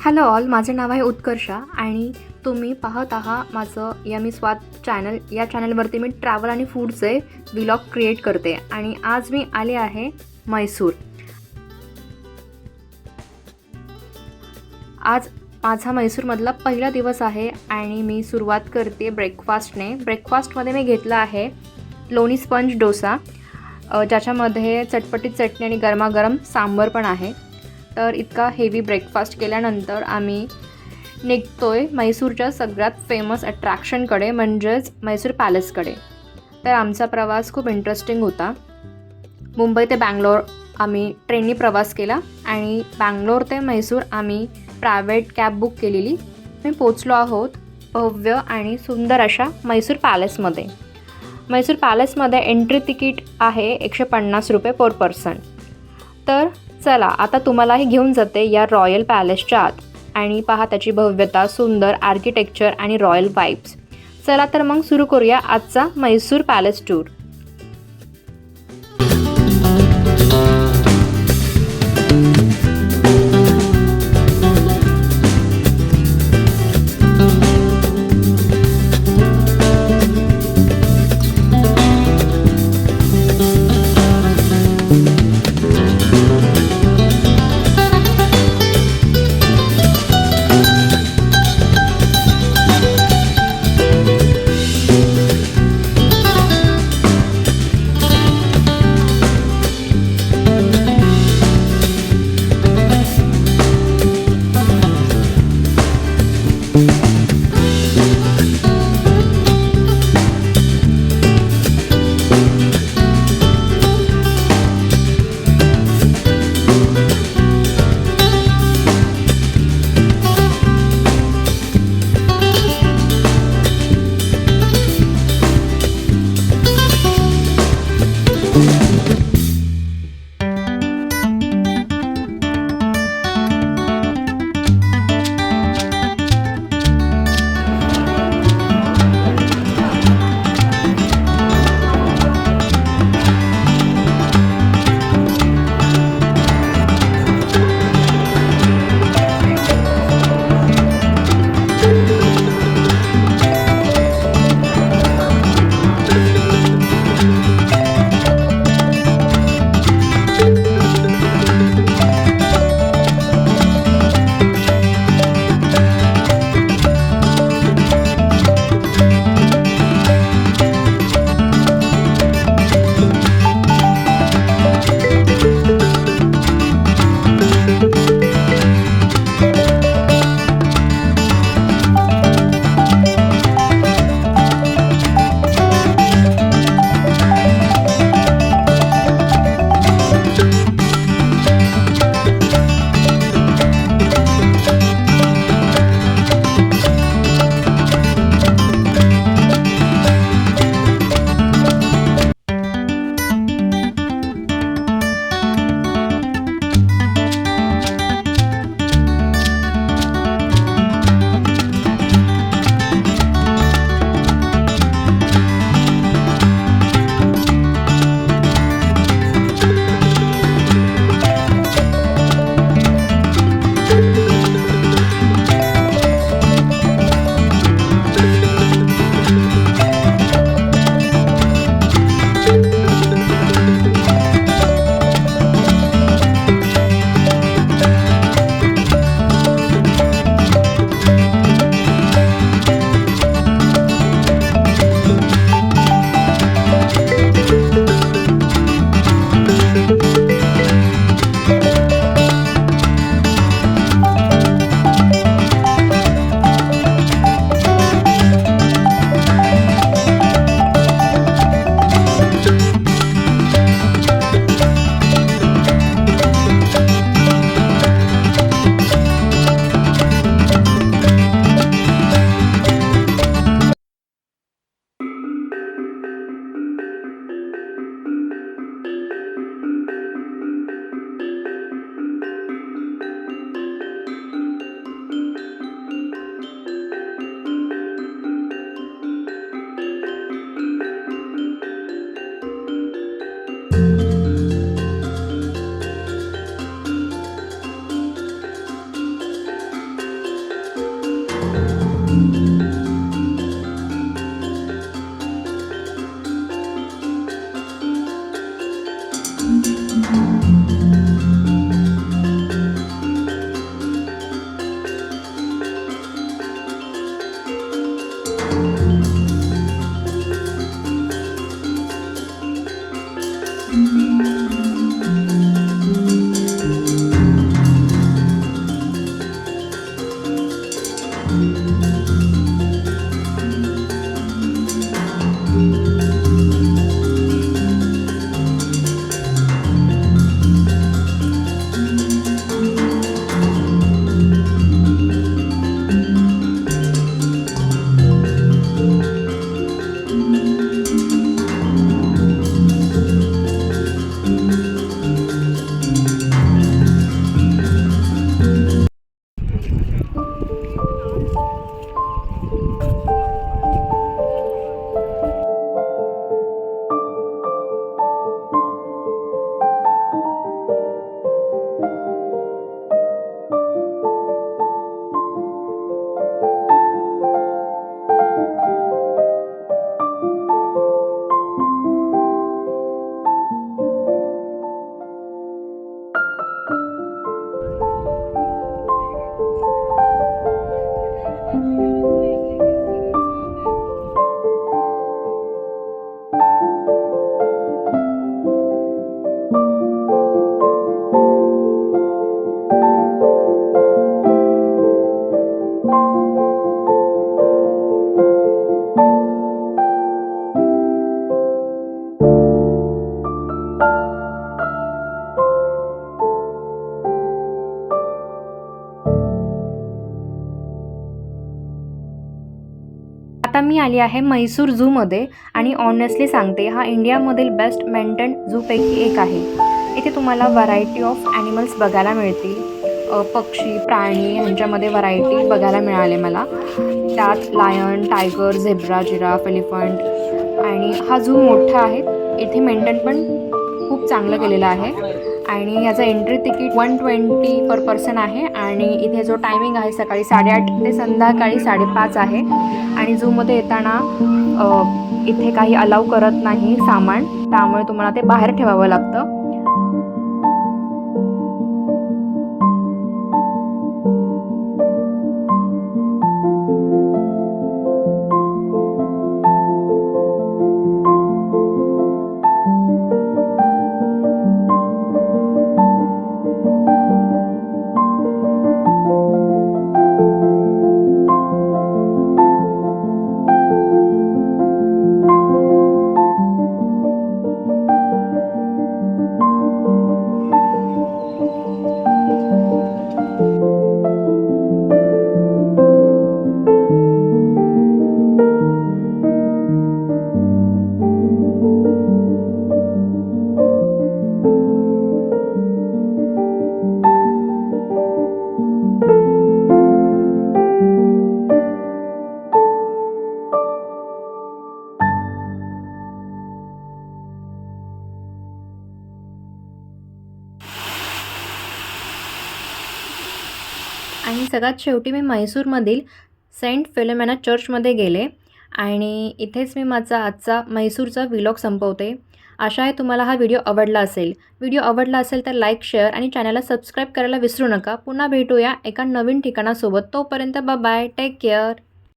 Hello all, माझं नाव आहे उत्कर्षा आणि तुम्ही पाहत आहात माझं यमी स्वाद चॅनल. या चॅनलवरती मी ट्रॅव्हल आणि फूडचे व्लॉग क्रिएट करते आणि आज मी आले आहे म्हैसूर. आज माझा म्हैसूरमधला पहिला दिवस आहे आणि मी सुरुवात करते ब्रेकफास्टने. ब्रेकफास्टमध्ये मी घेतला आहे लोणी स्पंज डोसा, ज्याच्यामध्ये चटपटीत चटणी आणि गरमागरम सांबर पण आहे. तर इतका हेवी ब्रेकफास्ट केल्यानंतर आम्ही निघतोय म्हैसूरच्या सगळ्यात फेमस अट्रॅक्शनकडे, म्हणजेच म्हैसूर पॅलेसकडे. तर आमचा प्रवास खूप इंटरेस्टिंग होता. मुंबई ते बँगलोर आम्ही ट्रेननी प्रवास केला आणि बँगलोर ते म्हैसूर आम्ही प्रायव्हेट कॅब बुक केलेली. मी पोचलो आहोत भव्य आणि सुंदर अशा म्हैसूर पॅलेसमध्ये. म्हैसूर पॅलेसमध्ये एंट्री तिकीट आहे 150 रुपये पर पर्सन. तर चला आता तुम्हालाही घेऊन जाते या रॉयल पॅलेसच्या आत आणि पहा त्याची भव्यता, सुंदर आर्किटेक्चर आणि रॉयल वाइब्स. चला तर मग सुरू करूया आजचा म्हैसूर पॅलेस टूर. आता मी आली आहे म्हैसूर झूमध्ये आणि ऑनेस्टली सांगते हा इंडियामधील बेस्ट मेंटेन झूपैकी एक आहे. इथे तुम्हाला व्हरायटी ऑफ ॲनिमल्स बघायला मिळतील. पक्षी प्राणी ह्यांच्यामध्ये व्हरायटी बघायला मिळाले मला. त्यात lion, tiger, zebra, giraffe, elephant आणि हा झू मोठा आहे. इथे मेंटेन पण खूप चांगलं केलेलं आहे आणि याचं एंट्री तिकीट 120 पर पर्सन आहे आणि इथे जो टायमिंग आहे सकाळी 8:30 ते संध्याकाळी 5:30 आहे. आणि झूमध्ये येताना इथे काही अलाव करत नाही सामान, त्यामुळे तुम्हाला ते बाहेर ठेवावं लागतं. आणि सगळ्यात शेवटी मी म्हैसूरमधील सेंट फिलोमेना चर्चमध्ये गेले आणि इथेच मी माझा आजचा म्हैसूरचा व्लॉग संपवते. आशा आहे तुम्हाला हा व्हिडिओ आवडला असेल. व्हिडिओ आवडला असेल तर लाईक, शेअर आणि चॅनलला सबस्क्राईब करायला विसरू नका. पुन्हा भेटूया एका नवीन ठिकाणासोबत. तोपर्यंत बाय बाय, टेक केअर.